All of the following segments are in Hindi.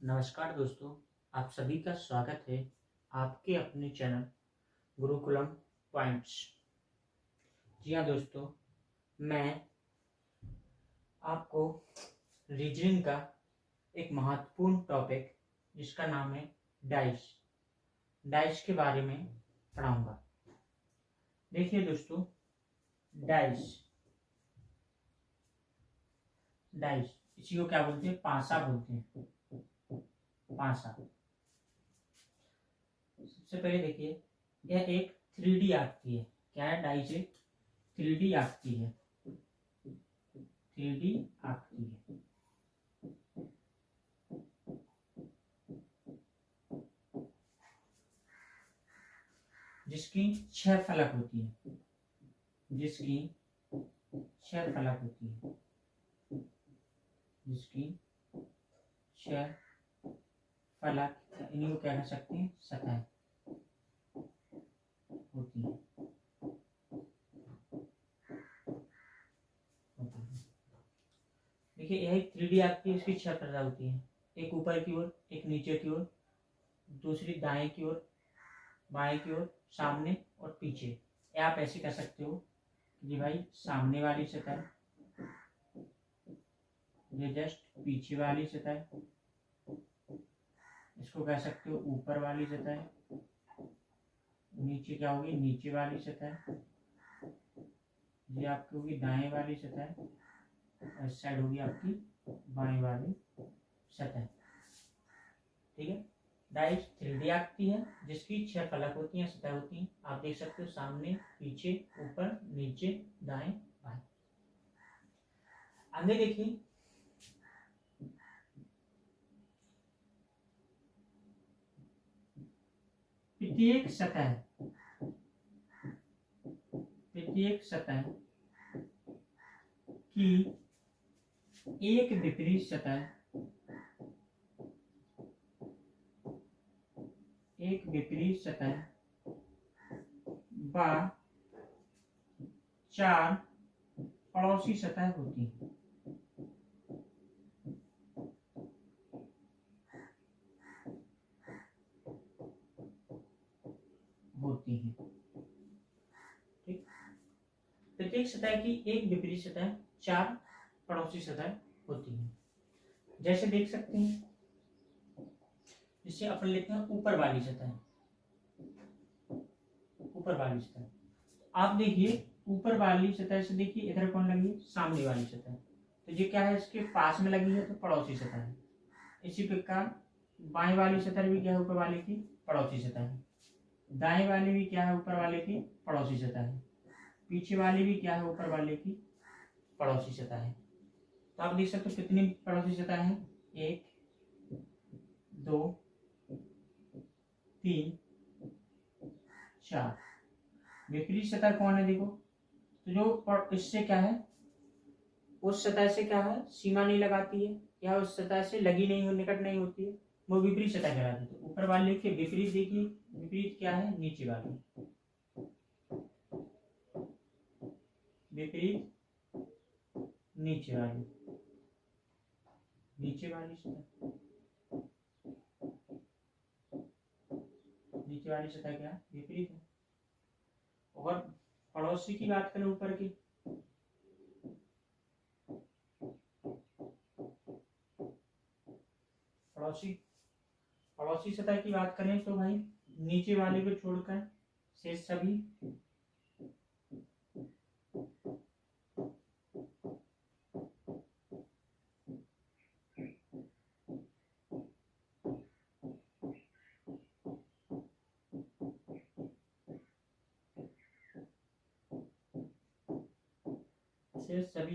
नमस्कार दोस्तों, आप सभी का स्वागत है आपके अपने चैनल गुरुकुलम पॉइंट्स। जी हाँ दोस्तों, मैं आपको रीजनिंग का एक महत्वपूर्ण टॉपिक जिसका नाम है डाइस के बारे में पढ़ाऊंगा। देखिए दोस्तों, डाइस इसी को क्या बोलते हैं? पासा बोलते हैं। पासा। सबसे पहले देखिए, यह एक 3D आकृति है। क्या है? डाइस एक 3D आकृति है। 3D आकृति है। जिसकी 6 फलक होती है। जिसकी 6 फलक होती है। जिसकी 6 फलक, इन्हीं को क्या कह सकते हैं? सतह होती है। देखिए, यह एक 3D आकृति है। इसकी 6 फलक होती है। एक ऊपर की ओर, एक नीचे की ओर, दूसरी दाएं की ओर, बाएं की ओर, सामने और पीछे। या आप ऐसे कह सकते हो कि भाई सामने वाली सतह, ये जस्ट पीछे वाली सतह, इसको कह सकते हो ऊपर वाली सतह, नीचे क्या होगी? नीचे वाली सतह, ये आपकी होगी दाएं वाली सतह, इस साइड होगी आपकी बाएं वाली सतह। ठीक है। डाइस 3D आकृति है जिसकी 6 फलक होती हैं, सतह होती हैं। आप देख सकते हो सामने, पीछे, ऊपर, नीचे, दाएं, बाएं। आगे देखिए, प्रत्येक सतह की एक विपरीत सतह व 4 पड़ोसी सतह होती है। ठीक। प्रत्येक सतह की एक विपरीत सतह, 4 पड़ोसी सतह होती है। जैसे देख सकते हैं, जिसे अपन लेते हैं ऊपर वाली सतह। आप देखिए, ऊपर वाली सतह से देखिए इधर कौन लगी है? सामने वाली सतह। तो ये क्या है? इसके पास में लगी है, तो पड़ोसी सतह है। इसी प्रकार बाएं वाली सतह भी क्या है? ऊपर वाले की पड़ोसी सतह है। दाएं वाली भी क्या है? ऊपर वाले की पड़ोसी सतह है। पीछे वाली भी क्या है? ऊपर वाले की पड़ोसी सतह है। तो आप देख सकते हो कितनी पड़ोसी सतह है? 1 2 3 4। विपरीत सतह कौन है? देखो, तो जो इससे क्या है, उस सतह से क्या है? सीमा नहीं लगाती है, या उस सतह से लगी नहीं हो, निकट नहीं होती है, वो विपरीत सतह कहलाती है। तो ऊपर वाले के विपरीत देखिए, विपरीत क्या है? नीचे वाली। विपरीत नीचे वाली सतह। नीचे वाली सतह क्या है? विपरीत है। और पड़ोसी की बात करें, ऊपर की, पड़ोसी सतह की बात करें तो भाई नीचे वाले को छोड़कर शेष सभी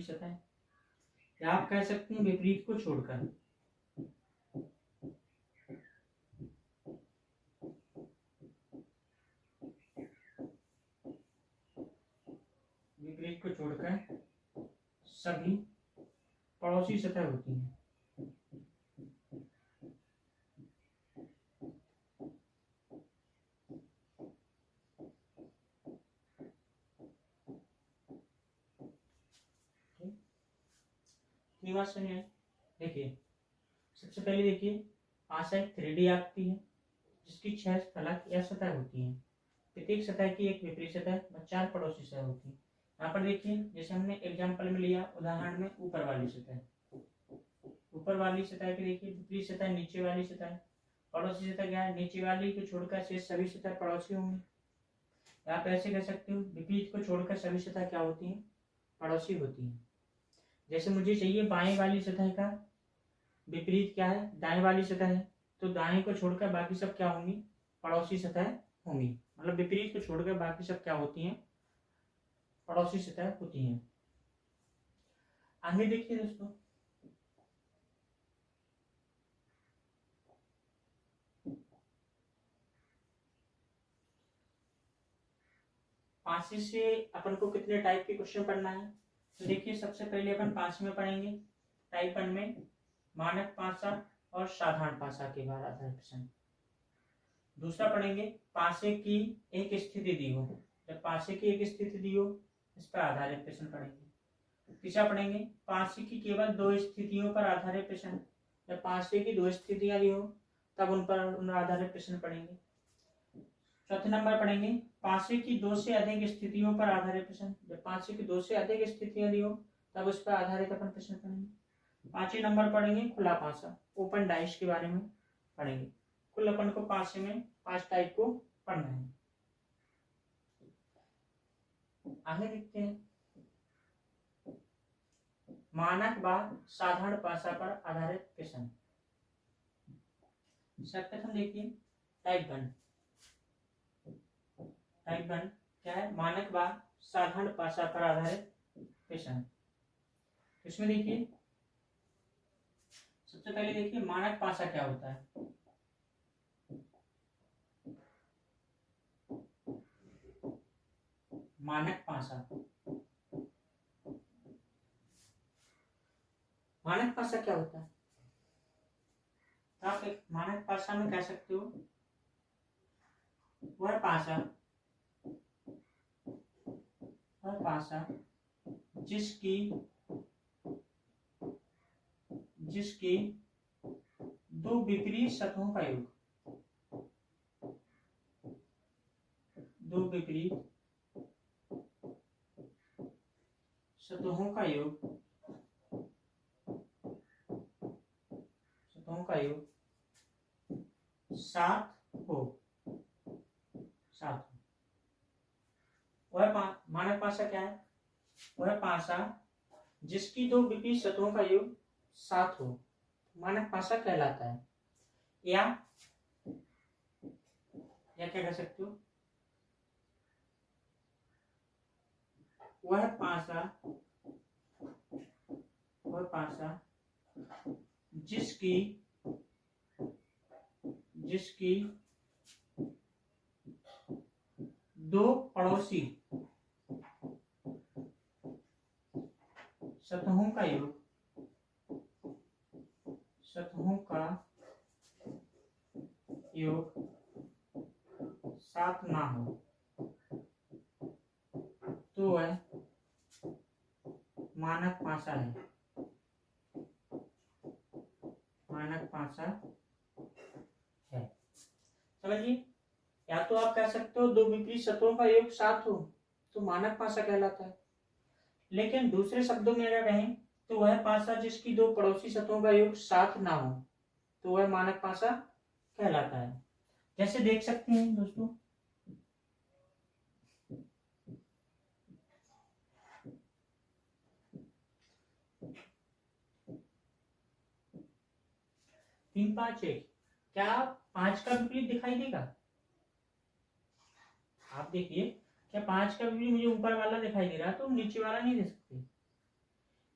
सतह, या आप कह सकते हैं विपरीत को छोड़कर। विपरीत को छोड़कर सभी पड़ोसी सतह होती हैं। बात सुनिए। देखिए, सबसे पहले देखिए, पासा एक 3D आकृति है जिसकी 6 फलक या सतह होती हैं। प्रत्येक सतह की एक विपरीत सतह व 4 पड़ोसी सतह होती है। यहाँ पर देखिए, जैसे हमने एग्जाम्पल में लिया उदाहरण में ऊपर वाली सतह, ऊपर वाली सतह की देखिए विपरीत सतह नीचे वाली सतह, पड़ोसी सतह क्या है, नीचे वाली को छोड़कर शेष सभी सतह पड़ोसी होंगी। आप ऐसे कह सकते हो विपरीत को छोड़कर सभी सतह क्या होती हैं, पड़ोसी होती हैं। जैसे मुझे चाहिए बाएं वाली सतह का विपरीत क्या है, दाएं वाली सतह है, तो दाएं को छोड़कर बाकी सब क्या होंगी, पड़ोसी सतह होंगी। मतलब विपरीत को छोड़कर बाकी सब क्या होती हैं, पड़ोसी सतह होती हैं। आगे देखिए दोस्तों, पासे से अपन को कितने टाइप के क्वेश्चन पढ़ना है। तो देखिए, सबसे पहले अपन पासे में पढ़ेंगे टाइप 1 में मानक पासा और साधारण पासा के बाद आधारित प्रश्न। दूसरा पढ़ेंगे पासे की एक स्थिति दी हो, जब पासे की एक स्थिति दी हो इस पर आधारित प्रश्न पढ़ेंगे। तीसरा पढ़ेंगे पासे की केवल 2 स्थितियों पर आधारित प्रश्न, जब पासे की 2 स्थितियां दी हो तब उन पर आधारित प्रश्न पढ़ेंगे। चौथे नंबर पढ़ेंगे पासे की 2 से अधिक स्थितियों पर आधारित प्रश्न, जब पासे की 2 से अधिक स्थितियां दी हो तब उस पर आधारित अपन प्रश्न पढ़ेंगे। 5वें नंबर पढ़ेंगे खुला पासा, ओपन डाइस के बारे में पढ़ेंगे। कुल अपन को पासे में 5 टाइप को पढ़ना है। आगे देखते हैं मानक व साधारण पासा पर आधारित प्रश्न। सर्वप्रथम देखिए टाइप 1। टाइप 1 क्या है, मानक व साधारण पासा पर आधारित प्रश्न। इसमें देखिए सबसे पहले देखिए मानक पासा क्या होता है। मानक पासा, मानक पासा क्या होता है, आप एक मानक पासा में कह सकते हो वह पासा जिसकी 2 विपरीत सतहों का योग, 2 विपरीत सतहों का योग 7 हो। वह मानक पासा क्या है, वह पासा जिसकी 2 विपरीत सतहों का योग 7 हो, मानक पासा कहलाता है। या क्या कह सकते हो, वह पासा जिसकी 2 पड़ोसी सतहों का योग 7 ना हो तो वह मानक पासा है। मानक पासा है, समझिए। या तो आप कह सकते हो 2 विपरीत सतहों का योग 7 हो तो मानक पासा कहलाता है, लेकिन दूसरे शब्दों में अगर कहें तो वह पासा जिसकी 2 पड़ोसी सतहों का योग 7 ना हो तो वह मानक पासा कहलाता है। जैसे देख सकते हैं दोस्तों, तीन 5 1, क्या 5 का विपरीत दिखाई देगा? आप देखिए, क्या 5 का विपरीत मुझे ऊपर वाला दिखाई दे रहा है तो नीचे वाला नहीं दे सकते।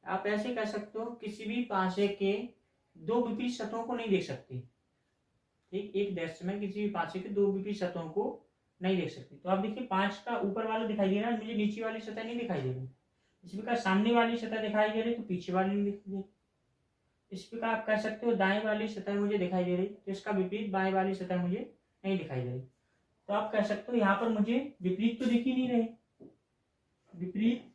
आप ऐसे कह सकते हो किसी भी पासे के 2 विपरीत सतहों को नहीं देख सकते। ठीक, एक दृश्य में किसी भी पासे के 2 विपरीत सतहों को नहीं देख सकते। तो आप देखिए 5 का ऊपर वाला दिखाई दे रहा है, मुझे नीचे वाली सतह नहीं दिखाई दे रही। इसी प्रकार सामने वाली सतह दिखाई दे रही तो पीछे वाली नहीं दिखाई दे रही। इस प्रकार आप कह सकते हो दाएं वाली सतह मुझे दिखाई दे रही तो इसका विपरीत बाएं वाली सतह मुझे नहीं दिखाई दे रही। तो आप कह सकते हो यहाँ पर मुझे विपरीत तो दिख ही नहीं रहे। विपरीत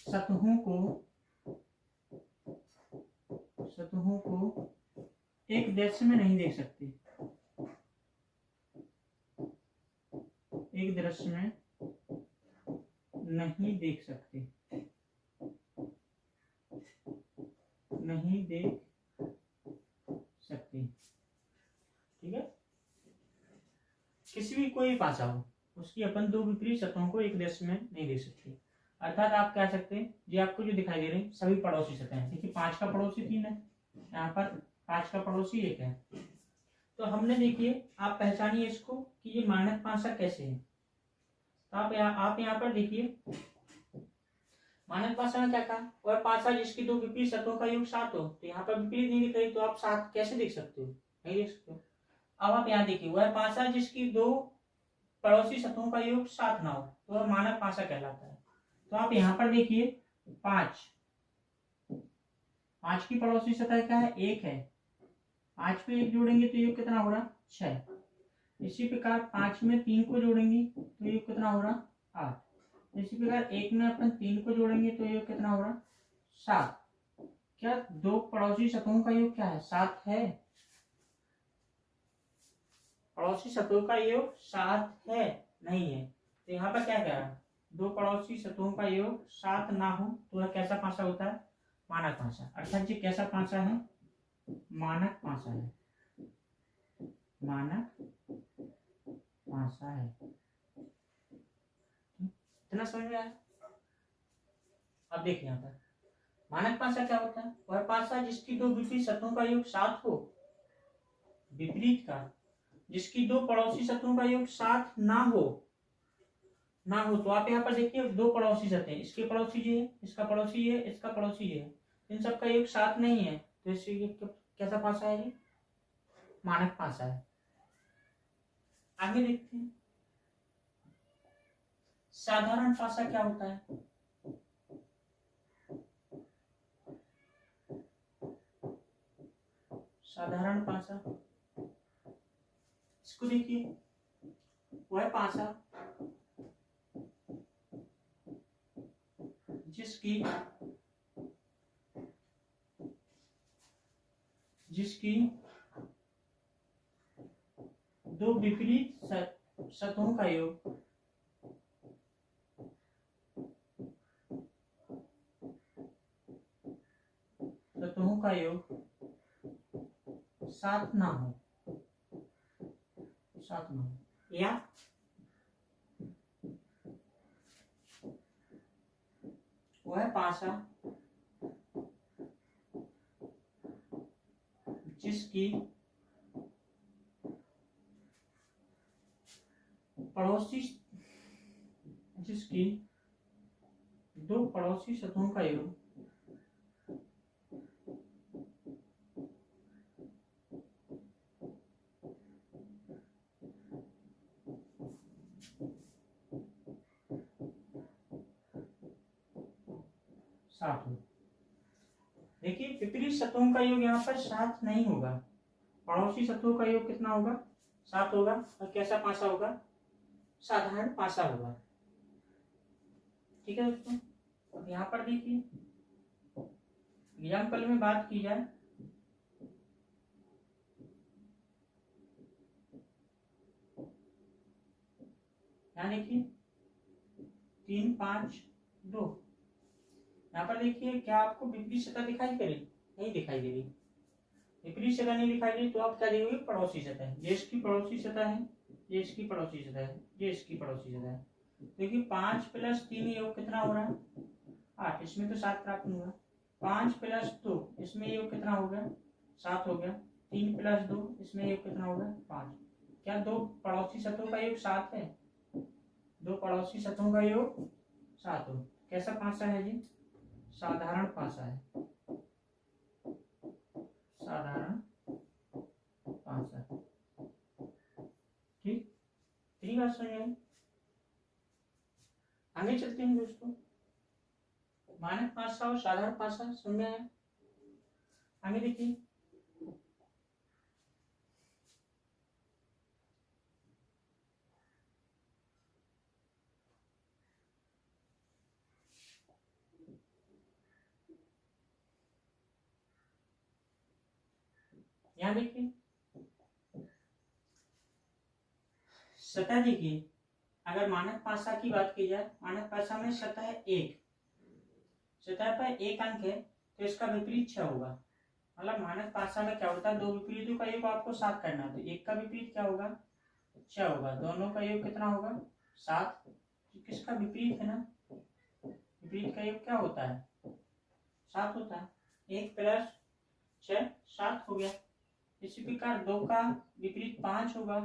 सतहों को एक दृश्य में नहीं देख सकते, एक दृश्य में नहीं देख सकते, नहीं देख सकते। ठीक है, किसी भी कोई भाषा हो उसकी अपन दो विपरीत सतहों को एक दृश्य में नहीं देख सकते। अर्थात आप कह सकते हैं ये आपको जो दिखाई दे रहे हैं सभी पड़ोसी सतह हैं। देखिए 5 का पड़ोसी 3 है, यहाँ पर 5 का पड़ोसी 1 है। तो हमने देखिए आप पहचानिए इसको कि ये मानक पासा कैसे है। तो आप यहाँ पर देखिए मानक पासा में क्या कहा, वह पासा जिसकी दो विपरीत सतहों का योग 7 हो। तो यहाँ पर विपरीत नहीं दिख रही तो आप 7 कैसे देख सकते हो, नहीं देख सकते हो। अब आप यहाँ देखिए वह पासा जिसकी दो पड़ोसी सतहों का योग 7 ना हो तो वह मानक पासा कहलाता है। तो आप यहाँ पर देखिए 5 की पड़ोसी सतह क्या है, 1 है। 5 पे 1 जोड़ेंगे तो योग कितना हो रहा, 6। इसी प्रकार 5 में 3 को जोड़ेंगे तो योग कितना हो रहा, 8। इसी प्रकार 1 में अपन 3 को जोड़ेंगे तो योग कितना हो रहा, 7। क्या दो पड़ोसी सतहों का योग क्या है, 7 है। पड़ोसी सतहों का योग 7 है, नहीं है। तो यहाँ पर क्या कह रहा है, दो पड़ोसी सतहों का योग 7 ना हो तो वह कैसा पासा होता है, मानक पासा। अर्थात ये कैसा पासा है, मानक पासा है, मानक पासा है। इतना समझ में आया। अब देखिए यहाँ पर मानक पासा क्या होता है, वह पासा जिसकी दो विपरीत सतहों का योग 7 हो, विपरीत का जिसकी दो पड़ोसी सतहों का योग 7 ना हो, तो आप यहाँ पर देखिए दो पड़ोसी सतह हैं, इसके पड़ोसी ये है, इसका पड़ोसी ये है, इसका पड़ोसी ये है, इन सबका योग 7 नहीं है तो इससे कैसा पासा है, ये मानक पासा है। आगे देखते हैं साधारण पासा क्या होता है। साधारण पासा इसको देखिए, वह पासा जिसकी दो विपरीत सतहों का योग सतहों का योग 7 ना हो, या वह पासा जिसकी दो पड़ोसी सतहों का योग 7 हो। देखिए विपरीत सतहों का योग यहाँ पर 7 नहीं होगा, पड़ोसी सतहों का योग कितना होगा, 7 होगा। और कैसा पासा होगा, साधारण पासा होगा। ठीक है दोस्तों, अब यहाँ पर देखिए एग्जाम्पल में बात की जाए, यहाँ देखिए 3 5 2। यहाँ पर देखिए क्या आपको विपरीत सतह दिखाई दे रही, नहीं दिखाई दे रही। विपरीत सतह नहीं दिखाई दे तो आप क्या देखोगे, पड़ोसी सतह। ये इसकी पड़ोसी सतह है, ये इसकी पड़ोसी सतह है, ये इसकी पड़ोसी सतह है। देखिए 5 + 3 योग कितना हो रहा है, 8। इसमें तो 7 प्राप्त होगा। 5 + 2 इसमें योग कितना हो गया, 7 हो गया। 3 + 2 इसमें योग कितना होगा, 5। क्या दो पड़ोसी सतहों का योग 7 है, दो पड़ोसी सतहों का योग 7 हो। कैसा पासा है जी, साधारण पासा है, साधारण पासा। ठीक, तीन बात समझ आई। आगे चलते हैं दोस्तों, मानक पासा और साधारण पासा समझ में आया। आगे देखिए यहाँ देखिए सतह देखिए, अगर मानक पासा की बात की जाए, मानक पासा में सतह एक, सतह पर एक अंक है तो इसका विपरीत 6 होगा। मतलब मानक पासा में क्या होता है, दो विपरीतों का योग आपको 7 करना है, तो एक का विपरीत क्या होगा, 6 होगा। दोनों का योग कितना होगा, 7। किसका विपरीत है ना, विपरीत का योग क्या होता है, 7 होता है। 1 + 6 7 हो गया। इसी प्रकार 2 का विपरीत 5 होगा,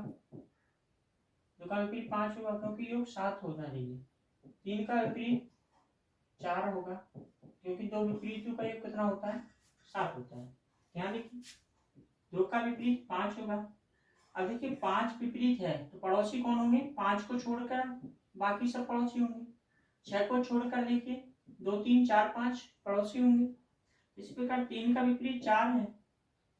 2 का विपरीत 5 होगा क्योंकि योग 7 होना चाहिए। 3 का विपरीत 4 होगा क्योंकि दो विपरीतों का योग कितना होता है, 7 होता है। ध्यान देखिए 2 का विपरीत 5 होगा। अब देखिए 5 विपरीत है तो पड़ोसी कौन होंगे, 5 को छोड़कर बाकी सब पड़ोसी होंगे। 6 को छोड़कर देखिए 2 3 4 5 पड़ोसी होंगे। इसी प्रकार 3 का विपरीत 4 है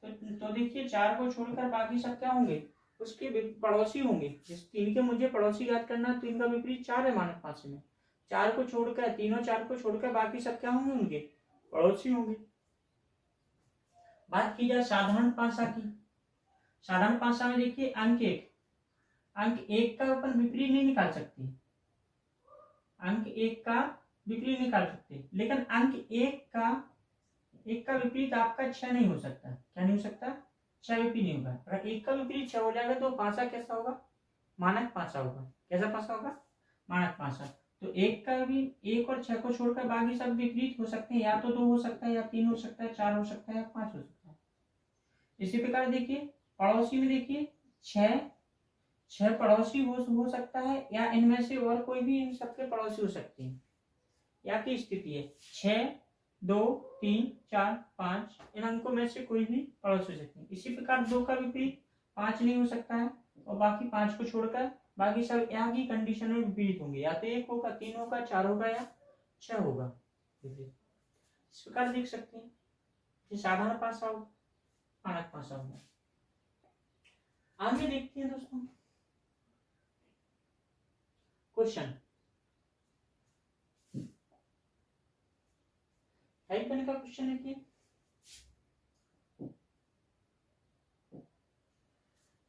तो देखिए 4 को छोड़कर बाकी सब क्या होंगे, उसके पड़ोसी होंगे। जिस 3 के मुझे पड़ोसी याद करना है तो इनका विपरीत 4 है मानक पासे में। 4 को छोड़कर, तीनों 4 को छोड़कर बाकी सब क्या होंगे, उनके पड़ोसी होंगे। बात की जाए साधारण पासा की, साधारण पासा में देखिए अंक एक का अपन विपरीत नहीं निकाल सकते, अंक एक का विपरीत निकाल सकते, लेकिन अंक एक का विपरीत आपका 6 नहीं हो सकता। क्या नहीं हो सकता, 6 विपरीत नहीं होगा। अगर एक का विपरीत 6 हो जाएगा तो पासा कैसा होगा, मानक पासा होगा। कैसा पासा होगा, मानक पासा। तो एक का भी, 1 और 6 को छोड़कर बाकी सब विपरीत हो सकते हैं, या तो 2 हो सकता है, या 3 हो सकता है, 4 हो सकता है, या 5 हो सकता है। इसी प्रकार देखिए पड़ोसी में देखिए 6 पड़ोसी हो सकता है, या इनमें से और कोई भी इन सबके पड़ोसी हो सकते हैं। या की स्थिति है 6 2 3 4 5, इन अंकों में से कोई भी पड़ोसी हो सकते हैं। इसी प्रकार 2 का विपरीत 5 नहीं हो सकता है, और बाकी 5 को छोड़कर बाकी सब यहाँ की कंडीशन में विपरीत होंगे, या तो 1 होगा, 3 होगा, 4 होगा, या 6 होगा। इस प्रकार देख सकते हैं कि साधारण पासा होगा, मानक पासा होगा। आगे देखते हैं दोस्तों क्वेश्चन। टाइप करने का क्वेश्चन है कि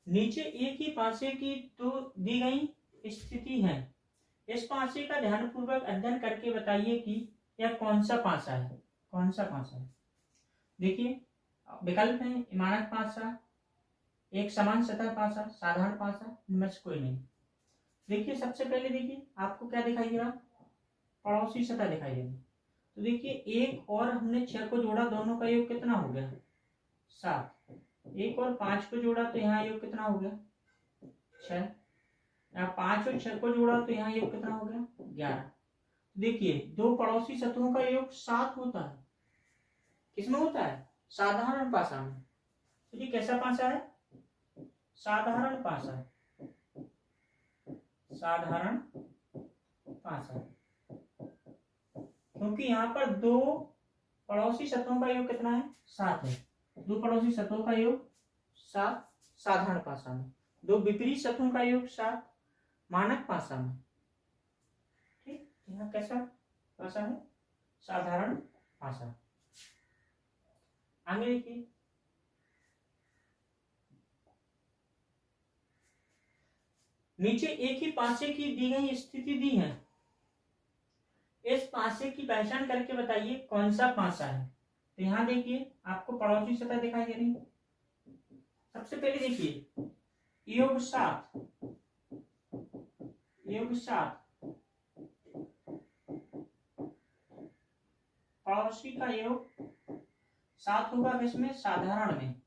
नीचे एक ही पासे की तो दी गई स्थिति है, इस पासे का ध्यानपूर्वक अध्ययन करके बताइए कि यह कौन सा पासा है, कौन सा पासा है। देखिए विकल्प है मानक पासा, एक समान सतह पासा, साधारण पासा, इनमें से कोई नहीं। देखिए सबसे पहले देखिए आपको क्या दिखाई दे रहा, पड़ोसी सतह दिखाई दे रही। तो देखिए 1 और हमने 6 को जोड़ा, दोनों का योग कितना हो गया, 7। 1 और 5 को जोड़ा तो यहाँ योग कितना हो गया, 6। यहाँ 5 और 6 को जोड़ा तो यहाँ योग कितना हो गया, 11। देखिए दो पड़ोसी सतहों का योग 7 होता है। किसमें होता है, साधारण पासा में। तो ये कैसा पासा है, साधारण पासा, साधारण पासा। क्योंकि यहाँ पर दो पड़ोसी सतहों का योग कितना है, 7 है। दो पड़ोसी सतहों का योग 7 साधारण पासा में, दो विपरीत सतहों का योग 7 मानक पासा में। ठीक, यहाँ कैसा पासा है, साधारण पासा। आगे देखिए नीचे एक ही पासे की दी गई स्थिति दी है, इस पासे की पहचान करके बताइए कौन सा पासा है। तो यहाँ देखिए आपको पड़ोसी सतह दिखाई दे रही है। सबसे पहले देखिए योग 7, योग 7 पड़ोसी का योग 7 होगा, किसमें, साधारण में।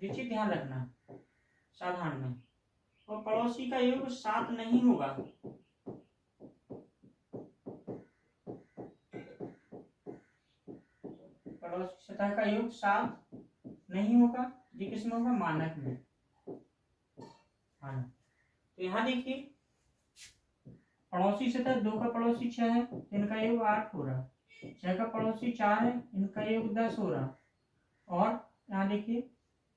ये चीज ध्यान रखना, साधारण में। और पड़ोसी का योग 7 नहीं होगा, पड़ोसी सतह का योग 7 नहीं होगा। ये किसमें होगा, मानक में, मानक। तो यहाँ देखिए पड़ोसी सतह 2 का पड़ोसी 6 है, इनका योग 8 हो रहा। 6 का पड़ोसी 4 है, इनका योग 10 हो रहा। और यहाँ देखिए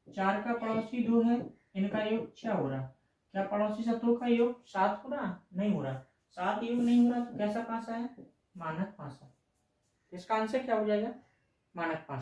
4 का पड़ोसी 2 है, इनका योग 6 हो रहा। क्या पड़ोसी सतहों का योग 7 हो रहा, नहीं हो रहा। 7 योग नहीं हो रहा तो कैसा पासा है, मानक पासा। इसका आंसर क्या हो जाएगा, मानक पासा।